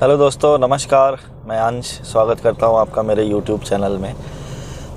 Hello दोस्तों, नमस्कार। मैं अंश स्वागत करता हूं आपका मेरे यूट्यूब चैनल में।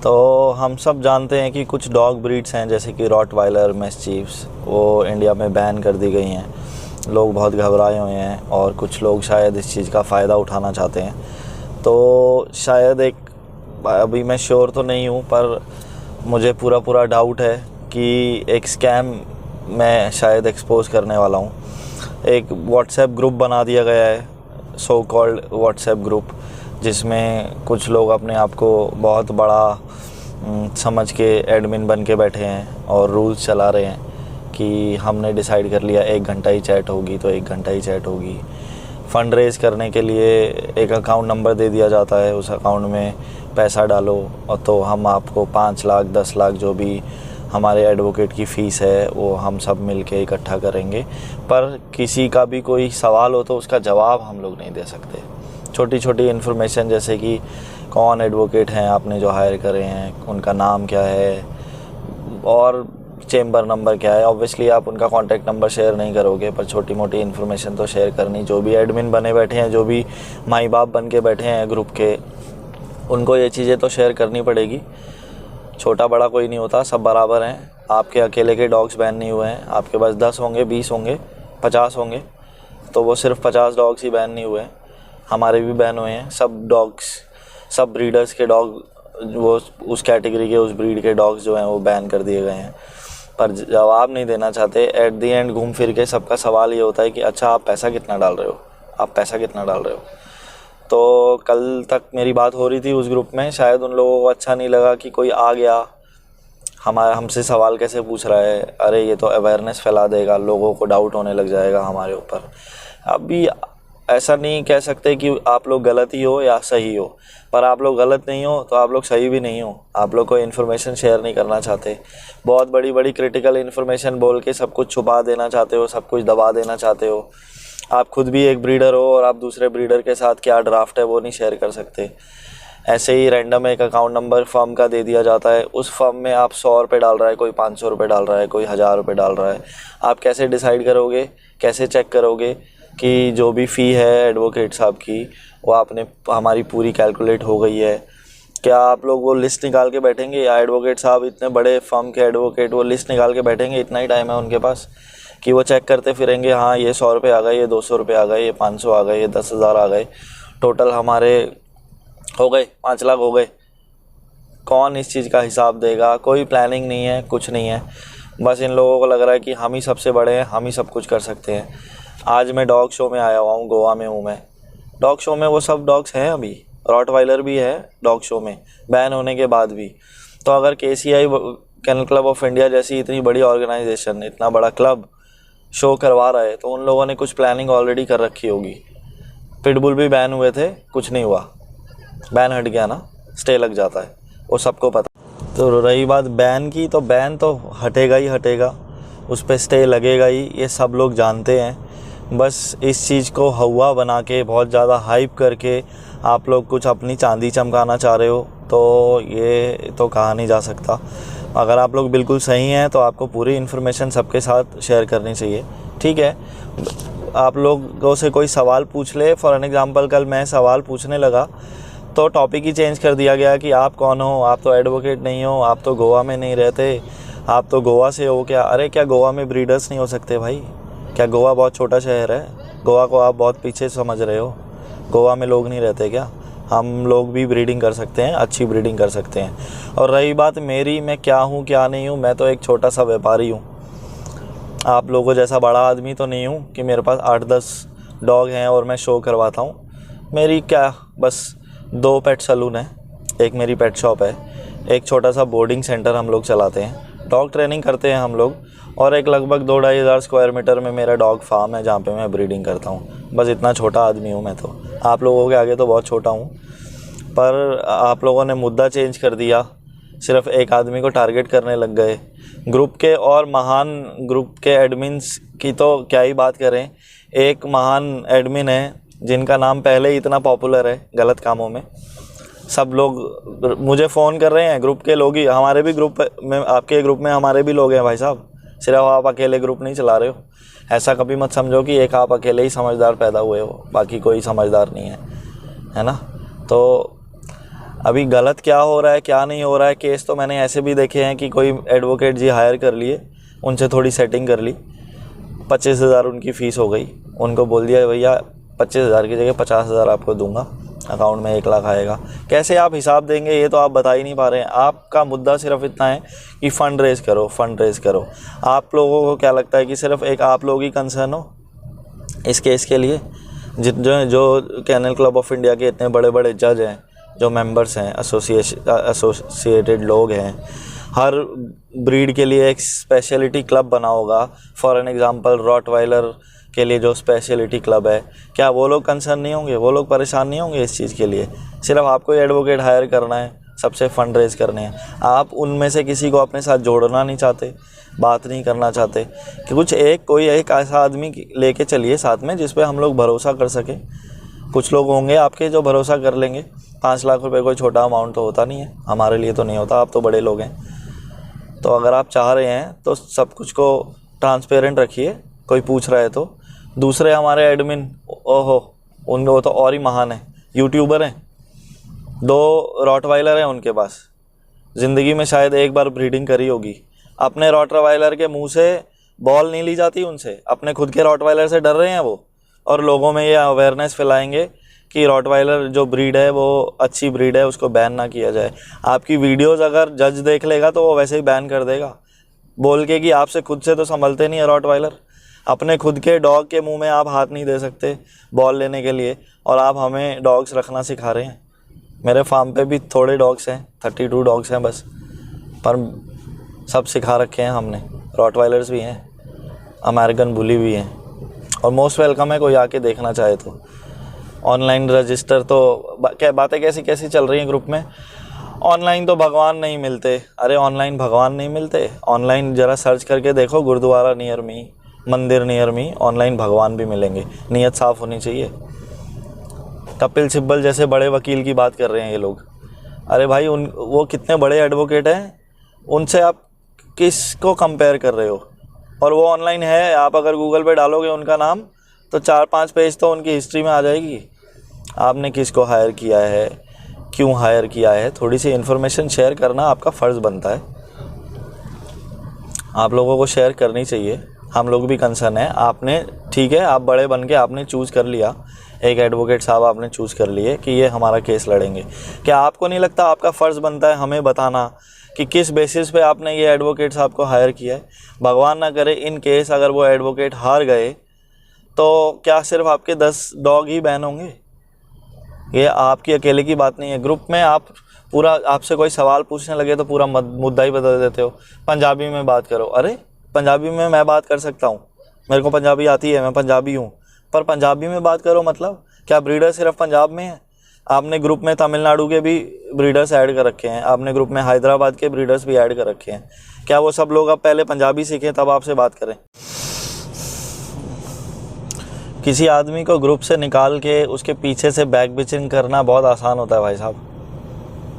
तो हम सब जानते हैं कि कुछ डॉग ब्रीड्स हैं जैसे कि रॉटवाइलर, मैस्टीफ्स, वो इंडिया में बैन कर दी गई हैं। लोग बहुत घबराए हुए हैं और कुछ लोग शायद इस चीज़ का फ़ायदा उठाना चाहते हैं। तो शायद अभी मैं श्योर तो नहीं हूँ, पर मुझे पूरा डाउट है कि एक स्कैम मैं शायद एक्सपोज़ करने वाला हूँ। एक व्हाट्सएप ग्रुप बना दिया गया है, सो कॉल्ड व्हाट्सएप ग्रुप, जिसमें कुछ लोग अपने आप को बहुत बड़ा समझ के एडमिन बन के बैठे हैं और रूल्स चला रहे हैं कि हमने डिसाइड कर लिया 1 घंटा ही चैट होगी तो 1 घंटा ही चैट होगी। फ़ंड रेज़ करने के लिए एक अकाउंट नंबर दे दिया जाता है, उस अकाउंट में पैसा डालो और तो हम आपको 5 लाख 10 लाख जो भी हमारे एडवोकेट की फ़ीस है वो हम सब मिल के इकट्ठा करेंगे। पर किसी का भी कोई सवाल हो तो उसका जवाब हम लोग नहीं दे सकते। छोटी छोटी इन्फॉर्मेशन जैसे कि कौन एडवोकेट हैं आपने जो हायर करे हैं, उनका नाम क्या है और चेंबर नंबर क्या है। ऑब्वियसली आप उनका कॉन्टैक्ट नंबर शेयर नहीं करोगे, पर छोटी मोटी इन्फॉर्मेशन तो शेयर करनी। जो भी एडमिन बने बैठे हैं, जो भी माई बाप बन के बैठे हैं ग्रुप के, उनको ये चीज़ें तो शेयर करनी पड़ेगी। छोटा बड़ा कोई नहीं होता, सब बराबर हैं। आपके अकेले के डॉग्स बैन नहीं हुए हैं। आपके पास 10 होंगे, 20 होंगे, 50 होंगे, तो वो सिर्फ 50 डॉग्स ही बैन नहीं हुए हैं। हमारे भी बैन हुए हैं। सब डॉग्स, सब ब्रीडर्स के डॉग, वो उस कैटेगरी के, उस ब्रीड के डॉग्स जो हैं वो बैन कर दिए गए हैं, पर जवाब नहीं देना चाहते। एट दी एंड घूम फिर के सबका सवाल ये होता है कि अच्छा आप पैसा कितना डाल रहे हो, आप पैसा कितना डाल रहे हो। तो कल तक मेरी बात हो रही थी उस ग्रुप में, शायद उन लोगों को अच्छा नहीं लगा कि कोई आ गया हमसे सवाल कैसे पूछ रहा है। अरे ये तो अवेयरनेस फैला देगा, लोगों को डाउट होने लग जाएगा हमारे ऊपर। अभी ऐसा नहीं कह सकते कि आप लोग गलत ही हो या सही हो, पर आप लोग गलत नहीं हो तो आप लोग सही भी नहीं हो। आप लोग कोई इन्फॉर्मेशन शेयर नहीं करना चाहते, बहुत बड़ी बड़ी क्रिटिकल इन्फॉर्मेशन बोल के सब कुछ छुपा देना चाहते हो, सब कुछ दबा देना चाहते हो। आप खुद भी एक ब्रीडर हो और आप दूसरे ब्रीडर के साथ क्या ड्राफ्ट है वो नहीं शेयर कर सकते। ऐसे ही रैंडम एक अकाउंट नंबर फर्म का दे दिया जाता है, उस फर्म में आप 100 रुपये डाल रहा है, कोई 500 रुपये डाल रहा है, कोई 1000 रुपये डाल रहा है। आप कैसे डिसाइड करोगे, कैसे चेक करोगे कि जो भी फ़ी है एडवोकेट साहब की वो आपने हमारी पूरी कैलकुलेट हो गई है? क्या आप लोग वो लिस्ट निकाल के बैठेंगे, या एडवोकेट साहब इतने बड़े फर्म के एडवोकेट वो लिस्ट निकाल के बैठेंगे? इतना ही टाइम है उनके पास कि वो चेक करते फिरेंगे, हाँ ये 100 रुपये आ गए, ये 200 रुपये आ गए, ये 500 आ गए, ये 10,000 आ गए, टोटल हमारे हो गए 5 लाख हो गए। कौन इस चीज़ का हिसाब देगा? कोई प्लानिंग नहीं है, कुछ नहीं है। बस इन लोगों को लग रहा है कि हम ही सबसे बड़े हैं, हम ही सब कुछ कर सकते हैं। आज मैं डॉग शो में आया हुआ हूँ, गोवा में हूँ मैं। डॉग शो में वो सब डॉग्स हैं, अभी रॉटवाइलर भी है डॉग शो में, बैन होने के बाद भी। तो अगर KCI kennel club of India जैसी इतनी बड़ी ऑर्गेनाइजेशन, इतना बड़ा क्लब शो करवा रहा है, तो उन लोगों ने कुछ प्लानिंग ऑलरेडी कर रखी होगी। पिटबुल भी बैन हुए थे, कुछ नहीं हुआ, बैन हट गया ना, स्टे लग जाता है, वो सबको पता। तो रही बात बैन की, तो बैन तो हटेगा ही हटेगा, उस पर स्टे लगेगा ही, ये सब लोग जानते हैं। बस इस चीज़ को हवा बना के, बहुत ज़्यादा हाइप करके आप लोग कुछ अपनी चांदी चमकाना चाह रहे हो, तो ये तो कहा नहीं जा सकता। अगर आप लोग बिल्कुल सही हैं तो आपको पूरी इन्फॉर्मेशन सबके साथ शेयर करनी चाहिए, ठीक है। आप लोगों से कोई सवाल पूछ ले, फॉर एन एग्ज़ाम्पल कल मैं सवाल पूछने लगा तो टॉपिक ही चेंज कर दिया गया कि आप कौन हो, आप तो एडवोकेट नहीं हो, आप तो गोवा में नहीं रहते, आप तो गोवा से हो क्या? अरे क्या गोवा में ब्रीडर्स नहीं हो सकते भाई? क्या गोवा बहुत छोटा शहर है? गोवा को आप बहुत पीछे समझ रहे हो। गोवा में लोग नहीं रहते क्या? हम लोग भी ब्रीडिंग कर सकते हैं, अच्छी ब्रीडिंग कर सकते हैं। और रही बात मेरी, मैं क्या हूँ क्या नहीं हूँ, मैं तो एक छोटा सा व्यापारी हूँ। आप लोगों जैसा बड़ा आदमी तो नहीं हूँ कि मेरे पास 8-10 डॉग हैं और मैं शो करवाता हूँ। मेरी क्या बस 2 पेट सलून है, एक मेरी पेट शॉप है, एक छोटा सा बोर्डिंग सेंटर हम लोग चलाते हैं, डॉग ट्रेनिंग करते हैं हम लोग, और एक लगभग 2-2.5 हज़ार स्क्वायर मीटर में मेरा डॉग फार्म है जहाँ पे मैं ब्रीडिंग करता हूँ। बस इतना छोटा आदमी हूँ मैं तो, आप लोगों के आगे तो बहुत छोटा हूँ। पर आप लोगों ने मुद्दा चेंज कर दिया, सिर्फ एक आदमी को टारगेट करने लग गए। ग्रुप के और महान ग्रुप के एडमिन्स की तो क्या ही बात करें। एक महान एडमिन है जिनका नाम पहले ही इतना पॉपुलर है गलत कामों में, सब लोग मुझे फ़ोन कर रहे हैं, ग्रुप के लोग ही। हमारे भी ग्रुप में, आपके ग्रुप में हमारे भी लोग हैं भाई साहब, सिर्फ आप अकेले ग्रुप नहीं चला रहे हो। ऐसा कभी मत समझो कि एक आप अकेले ही समझदार पैदा हुए हो, बाकी कोई समझदार नहीं है ना। तो अभी गलत क्या हो रहा है क्या नहीं हो रहा है, केस तो मैंने ऐसे भी देखे हैं कि कोई एडवोकेट जी हायर कर लिए, उनसे थोड़ी सेटिंग कर ली, 25,000 उनकी फ़ीस हो गई, उनको बोल दिया भैया 25,000 की जगह 50,000 आपको दूंगा, अकाउंट में 1 लाख आएगा। कैसे आप हिसाब देंगे ये तो आप बता ही नहीं पा रहे हैं। आपका मुद्दा सिर्फ इतना है कि फ़ंड रेज़ करो, फ़ंड रेज़ करो। आप लोगों को क्या लगता है कि सिर्फ एक आप लोग ही कंसर्न हो इस केस के लिए? जो कैनल क्लब ऑफ इंडिया के इतने बड़े बड़े जज हैं, जो मेंबर्स हैं, एसोसिएटेड लोग हैं, हर ब्रीड के लिए एक स्पेशलिटी क्लब बना होगा। फॉर एन एग्जांपल रॉटवाइलर के लिए जो स्पेशलिटी क्लब है, क्या वो लोग कंसर्न नहीं होंगे? वो लोग परेशान नहीं होंगे इस चीज़ के लिए? सिर्फ आपको एडवोकेट हायर करना है, सबसे फ़ंड रेज़ करने हैं। आप उनमें से किसी को अपने साथ जोड़ना नहीं चाहते, बात नहीं करना चाहते कि कोई एक ऐसा आदमी लेके चलिए साथ में जिस पे हम लोग भरोसा कर सकें। कुछ लोग होंगे आपके जो भरोसा कर लेंगे। 5 लाख रुपए कोई छोटा अमाउंट तो होता नहीं है, हमारे लिए तो नहीं होता, आप तो बड़े लोग हैं। तो अगर आप चाह रहे हैं तो सब कुछ को ट्रांसपेरेंट रखिए, कोई पूछ रहा है तो। दूसरे हमारे एडमिन, ओहो उनमें वो तो और ही महान है, यूट्यूबर हैं, 2 रॉटवाइलर हैं उनके पास, ज़िंदगी में शायद एक बार ब्रीडिंग करी होगी। अपने रॉटवाइलर के मुंह से बॉल नहीं ली जाती उनसे, अपने खुद के रॉटवाइलर से डर रहे हैं वो, और लोगों में ये अवेयरनेस फैलाएंगे कि रॉटवाइलर जो ब्रीड है वो अच्छी ब्रीड है, उसको बैन ना किया जाए। आपकी वीडियोस अगर जज देख लेगा तो वो वैसे ही बैन कर देगा, बोल के कि आपसे खुद से तो संभलते नहीं है रॉटवाइलर। अपने खुद के डॉग के मुंह में आप हाथ नहीं दे सकते बॉल लेने के लिए, और आप हमें डॉग्स रखना सिखा रहे हैं। मेरे फार्म पे भी थोड़े डॉग्स हैं, 32 डॉग्स हैं बस, पर सब सिखा रखे हैं हमने। रॉटवाइलर्स भी हैं, अमेरिकन बुली भी हैं, और मोस्ट वेलकम है कोई आके देखना चाहे तो। ऑनलाइन रजिस्टर तो क्या बातें कैसी चल रही हैं ग्रुप में, ऑनलाइन तो भगवान नहीं मिलते। अरे ऑनलाइन भगवान नहीं मिलते, ऑनलाइन ज़रा सर्च करके देखो गुरुद्वारा नियर मी, मंदिर नियर मी, ऑनलाइन भगवान भी मिलेंगे। नीयत साफ़ होनी चाहिए। कपिल सिब्बल जैसे बड़े वकील की बात कर रहे हैं ये लोग। अरे भाई वो कितने बड़े एडवोकेट हैं, उनसे आप किसको कंपेयर कर रहे हो? और वो ऑनलाइन है, आप अगर गूगल पे डालोगे उनका नाम तो 4-5 पेज तो उनकी हिस्ट्री में आ जाएगी। आपने किसको हायर किया है, क्यों हायर किया है, थोड़ी सी इन्फॉर्मेशन शेयर करना आपका फ़र्ज़ बनता है। आप लोगों को शेयर करनी चाहिए, हम लोग भी कंसर्न है। आपने ठीक है, आप बड़े बन के आपने चूज़ कर लिया, एक एडवोकेट साहब आपने चूज़ कर लिए कि ये हमारा केस लड़ेंगे। क्या आपको नहीं लगता आपका फ़र्ज़ बनता है हमें बताना कि किस बेसिस पे आपने ये एडवोकेट साहब को हायर किया है? भगवान ना करे इन केस अगर वो एडवोकेट हार गए तो क्या सिर्फ आपके 10 डॉग ही बैन होंगे? ये आपकी अकेले की बात नहीं है। ग्रुप में आप पूरा, आपसे कोई सवाल पूछने लगे तो पूरा मुद्दा ही बदल देते हो। पंजाबी में बात करो, अरे पंजाबी में मैं बात कर सकता हूँ, मेरे को पंजाबी आती है, मैं पंजाबी हूँ, पर पंजाबी में बात करो मतलब क्या ब्रीडर सिर्फ पंजाब में है? आपने ग्रुप में तमिलनाडु के भी ब्रीडर्स ऐड कर रखे हैं, आपने ग्रुप में हैदराबाद के ब्रीडर्स भी ऐड कर रखे हैं। क्या वो सब लोग अब पहले पंजाबी सीखें तब आपसे बात करें? किसी आदमी को ग्रुप से निकाल के उसके पीछे से बैक बिचिंग करना बहुत आसान होता है भाई साहब,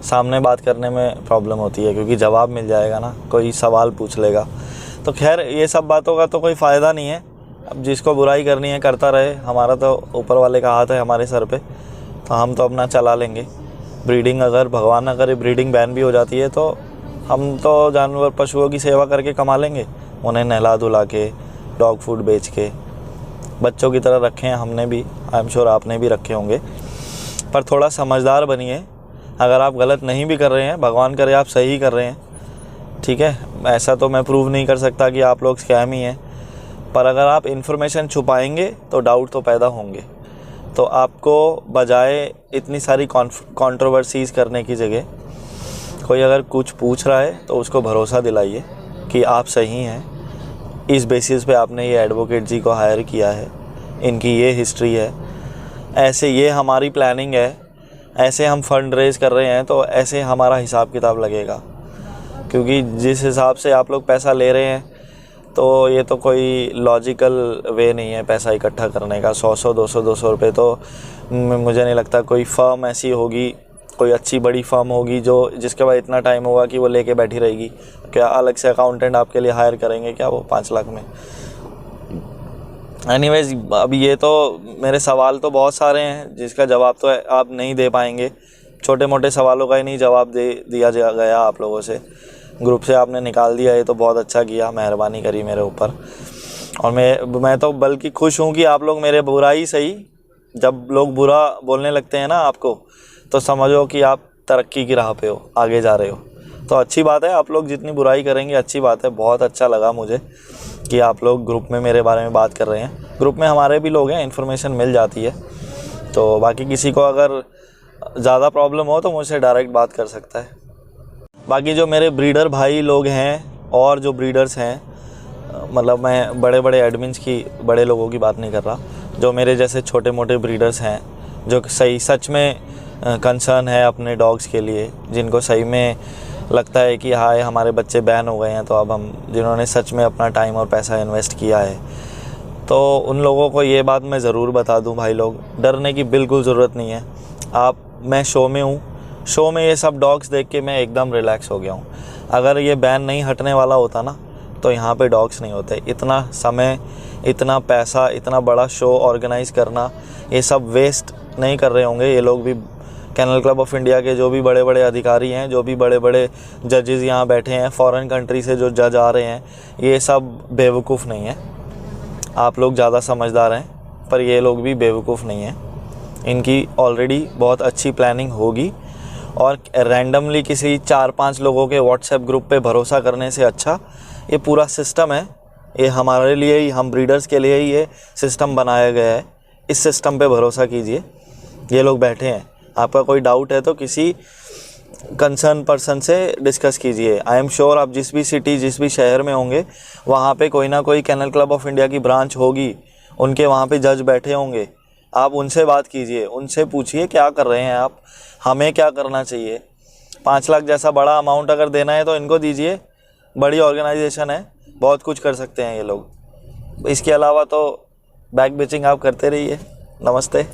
सामने बात करने में प्रॉब्लम होती है क्योंकि जवाब मिल जाएगा ना, कोई सवाल पूछ लेगा। तो खैर ये सब बातों का तो कोई फ़ायदा नहीं है। अब जिसको बुराई करनी है करता रहे, हमारा तो ऊपर वाले का हाथ है हमारे सर पे, तो हम तो अपना चला लेंगे। ब्रीडिंग अगर भगवान ना करे ब्रीडिंग बैन भी हो जाती है तो हम तो जानवर पशुओं की सेवा करके कमा लेंगे, उन्हें नहला धुला के, डॉग फूड बेच के, बच्चों की तरह रखे हैं हमने भी, आई एम श्योर आपने भी रखे होंगे। पर थोड़ा समझदार बनिए। अगर आप गलत नहीं भी कर रहे हैं, भगवान करे आप सही कर रहे हैं, ठीक है, ऐसा तो मैं प्रूव नहीं कर सकता कि आप लोग स्कैम ही हैं, पर अगर आप इन्फॉर्मेशन छुपाएंगे तो डाउट तो पैदा होंगे। तो आपको बजाय इतनी सारी कंट्रोवर्सीज़ करने की जगह कोई अगर कुछ पूछ रहा है तो उसको भरोसा दिलाइए कि आप सही हैं, इस बेसिस पे आपने ये एडवोकेट जी को हायर किया है, इनकी ये हिस्ट्री है, ऐसे ये हमारी प्लानिंग है, ऐसे हम फंड रेज़ कर रहे हैं, तो ऐसे हमारा हिसाब किताब लगेगा। क्योंकि जिस हिसाब से आप लोग पैसा ले रहे हैं तो ये तो कोई लॉजिकल वे नहीं है पैसा इकट्ठा करने का। 100 200 रुपये तो मुझे नहीं लगता कोई फ़र्म ऐसी होगी, कोई अच्छी बड़ी फर्म होगी जिसके पास इतना टाइम होगा कि वो लेके बैठी रहेगी। क्या अलग से अकाउंटेंट आपके लिए हायर करेंगे क्या वो 5 लाख में? एनीवेज, अभी ये तो मेरे सवाल तो बहुत सारे हैं जिसका जवाब तो आप नहीं दे पाएंगे। छोटे मोटे सवालों का ही नहीं जवाब दिया गया आप लोगों से, ग्रुप से आपने निकाल दिया, ये तो बहुत अच्छा किया, मेहरबानी करी मेरे ऊपर। और मैं तो बल्कि खुश हूँ कि आप लोग मेरे बुराई सही, जब लोग बुरा बोलने लगते हैं ना आपको, तो समझो कि आप तरक्की की राह पे हो, आगे जा रहे हो। तो अच्छी बात है, आप लोग जितनी बुराई करेंगे अच्छी बात है। बहुत अच्छा लगा मुझे कि आप लोग ग्रुप में मेरे बारे में बात कर रहे हैं। ग्रुप में हमारे भी लोग हैं, इन्फॉर्मेशन मिल जाती है। तो बाकी किसी को अगर ज़्यादा प्रॉब्लम हो तो मुझसे डायरेक्ट बात कर सकता है। बाकी जो मेरे ब्रीडर भाई लोग हैं और जो ब्रीडर्स हैं, मतलब मैं बड़े बड़े एडमिन्स की, बड़े लोगों की बात नहीं कर रहा, जो मेरे जैसे छोटे मोटे ब्रीडर्स हैं जो सही सच में कंसर्न है अपने डॉग्स के लिए, जिनको सही में लगता है कि हाय हमारे बच्चे बैन हो गए हैं, तो अब हम, जिन्होंने सच में अपना टाइम और पैसा इन्वेस्ट किया है, तो उन लोगों को ये बात मैं ज़रूर बता दूं, भाई लोग डरने की बिल्कुल ज़रूरत नहीं है। मैं शो में हूँ, शो में ये सब डॉग्स देख के मैं एकदम रिलैक्स हो गया हूँ। अगर ये बैन नहीं हटने वाला होता ना तो यहाँ पे डॉग्स नहीं होते। इतना समय, इतना पैसा, इतना बड़ा शो ऑर्गेनाइज़ करना, ये सब वेस्ट नहीं कर रहे होंगे ये लोग भी। कैनल क्लब ऑफ इंडिया के जो भी बड़े बड़े अधिकारी हैं, जो भी बड़े बड़े जजेस यहाँ बैठे हैं, फॉरेन कंट्री से जो जज आ रहे हैं, ये सब बेवकूफ़ नहीं है। आप लोग ज़्यादा समझदार हैं, पर ये लोग भी बेवकूफ़ नहीं हैं। इनकी ऑलरेडी बहुत अच्छी प्लानिंग होगी, और रैंडमली किसी 4-5 लोगों के व्हाट्सएप ग्रुप पे भरोसा करने से अच्छा ये पूरा सिस्टम है, ये हमारे लिए ही, हम ब्रीडर्स के लिए ही ये सिस्टम बनाया गया है। इस सिस्टम पे भरोसा कीजिए, ये लोग बैठे हैं। आपका कोई डाउट है तो किसी कंसर्न पर्सन से डिस्कस कीजिए। आई एम श्योर आप जिस भी सिटी, जिस भी शहर में होंगे, वहाँ पे कोई ना कोई कैनल क्लब ऑफ इंडिया की ब्रांच होगी, उनके वहाँ पे जज बैठे होंगे। आप उनसे बात कीजिए, उनसे पूछिए क्या कर रहे हैं आप, हमें क्या करना चाहिए। 5 लाख जैसा बड़ा अमाउंट अगर देना है तो इनको दीजिए, बड़ी ऑर्गेनाइजेशन है, बहुत कुछ कर सकते हैं ये लोग। इसके अलावा तो बैक बिचिंग आप करते रहिए। नमस्ते।